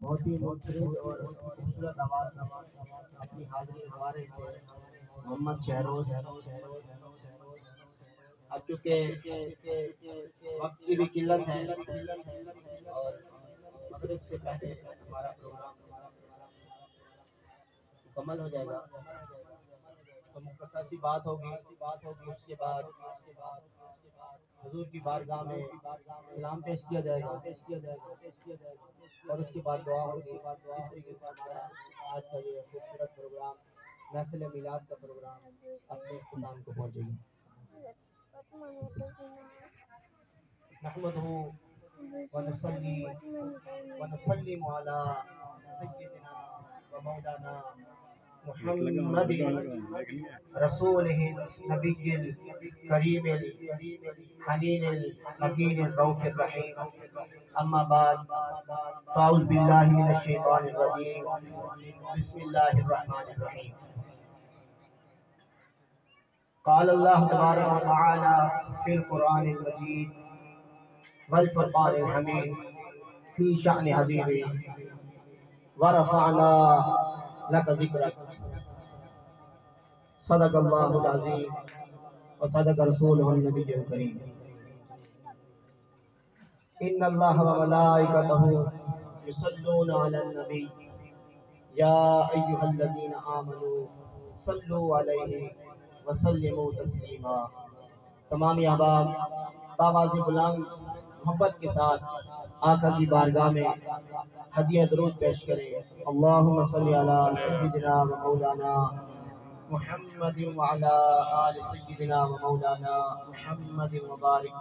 بہت ہی منفرد اور خوبصورت آواز اپنی حاضری نبھا رہے تھے محمد شہروز۔ اب چونکہ وقت کی بھی قلت ہے اور مغرب سے پہلے ہمارا پروگرام مکمل ہو جائے گا تو مختصر سی بات ہوگی، اس کے بعد حضور کی بارگاہ میں سلام پیش کیا جائے گا اور اس کے بعد دعا ہوگی۔ اس طریقے سے ہمارا آج کا یہ خوبصورت پروگرام محفل میلاد کا پروگرام اپنے اختتام کو پہنچے گی۔ نحمدہ ونصلی ونسلم علی سیدنا و مولانا محمد رسولہ نبی الکریم الحنین المکین الرؤوف الرحیم، اما بعد فاعوذ باللہ من الشیطان الرجیم، بسم اللہ الرحمن الرحیم۔ قال اللہ تبارک و تعالی فی القرآن المجید والفرقان الحمید فی شأن حبیبہ ورفعنا لک ذکرک، صدق اللہ العظیم وصدق رسولہ النبی الکریم۔ ان اللہ وملائکتہ یصلون علی النبی یا ایہا الذین آمنوا صلوا علیہ وسلموا تسلیما۔ تمام احباب بآواز بلند محبت کے ساتھ آقا کی بارگاہ میں ہدیہ درود پیش کریں۔ اللہم صلی علی سیدنا و مولانا محمد وعلی آل سیدنا و مولانا محمد مبارک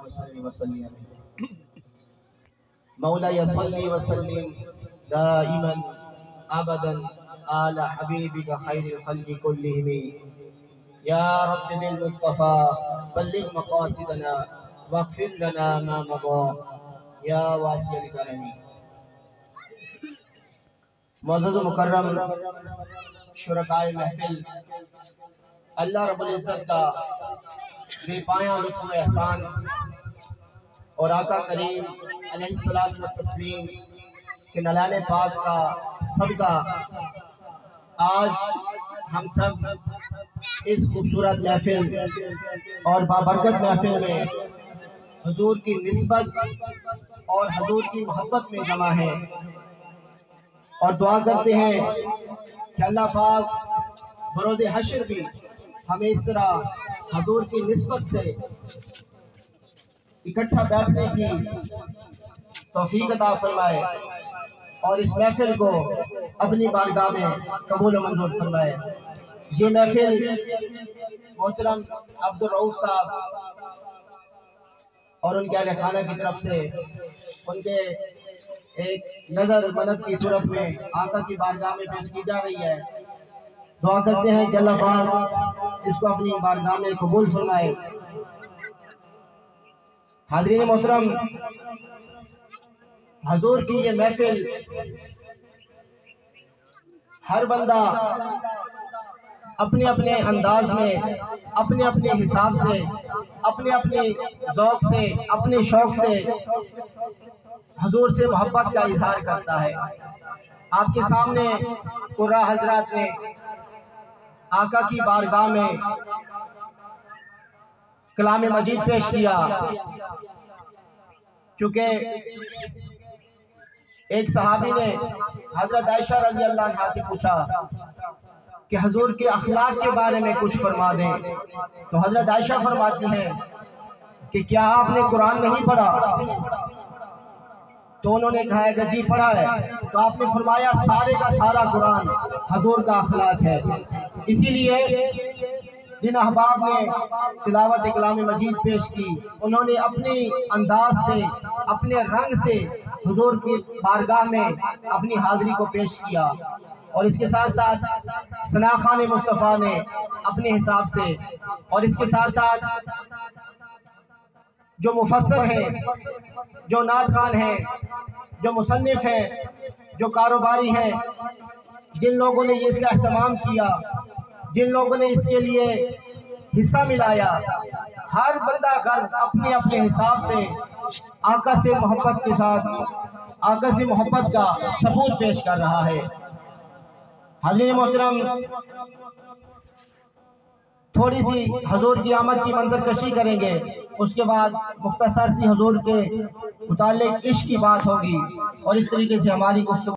وسلم۔ مولا صلی وسلم دائما ابدا آل حبیبک خیر الخلق کلہم، یا رب بالمصطفى بلغ مقاصدنا واغفر لنا ما مضى یا واسع الکرم۔ معزز و مکرم شرکائے محفل، اللہ رب العزت کا بے پایاں لطف و احسان اور آقا کریم علیہ الصلوۃ والتسلیم کے نلال پاک کا صدقہ آج ہم سب اس خوبصورت محفل اور بابرکت محفل میں حضور کی نسبت اور حضور کی محبت میں جمع ہیں، اور دعا کرتے ہیں کہ اللہ پاک بروز حشر بھی ہمیں اس طرح حضور کی نسبت سے اکٹھا بیٹھنے کی توفیق عطا فرمائے اور اس محفل کو اپنی بارگاہ میں قبول و منظور فرمائے۔ یہ محفل محترم عبدالرؤوف صاحب اور ان کے اہل خانہ کی طرف سے ان کے ایک نظر منت کی صورت میں آقا کی بارگاہ میں پیش کی جا رہی ہے۔ دعا کرتے ہیں کہ اللہ پاک اس کو اپنی بارگاہ میں قبول فرمائے۔ حاضرین محترم، حضور کی یہ محفل ہر بندہ اپنے اپنے انداز میں، اپنے اپنے حساب سے، اپنے اپنے ذوق سے، اپنے شوق سے حضور سے محبت کا اظہار کرتا ہے۔ آپ کے سامنے قراء حضرات نے آقا کی بارگاہ میں کلام مجید پیش کیا، کیونکہ ایک صحابی نے حضرت عائشہ رضی اللہ عنہا سے پوچھا کہ حضور کے اخلاق کے بارے میں کچھ فرما دیں، تو حضرت عائشہ فرماتی ہیں کہ کیا آپ نے قرآن نہیں پڑھا؟ تو انہوں نے کہا کہ جی پڑھا ہے۔ تو آپ نے فرمایا سارے کا سارا قرآن حضور کا اخلاق ہے۔ اسی لیے جن احباب نے تلاوت کلام مجید پیش کی، انہوں نے اپنی انداز سے، اپنے رنگ سے حضور کی بارگاہ میں اپنی حاضری کو پیش کیا، اور اس کے ساتھ ساتھ ثنا خان مصطفیٰ نے اپنے حساب سے، اور اس کے ساتھ ساتھ جو مفسر ہیں، جو نعت خوان ہیں، جو مصنف ہیں، جو کاروباری ہیں، جن لوگوں نے اس کا اہتمام کیا، جن لوگوں نے اس کے لیے حصہ ملایا، ہر بندہ غرض اپنے اپنے حساب سے آقا سے محبت کے ساتھ آقا سے محبت کا ثبوت پیش کر رہا ہے۔ حاضرین محترم، تھوڑی سی حضور کی آمد کی منظر کشی کریں گے، اس کے بعد مختصر سی حضور کے متعلق عشق کی بات ہوگی، اور اس طریقے سے ہماری گفتگو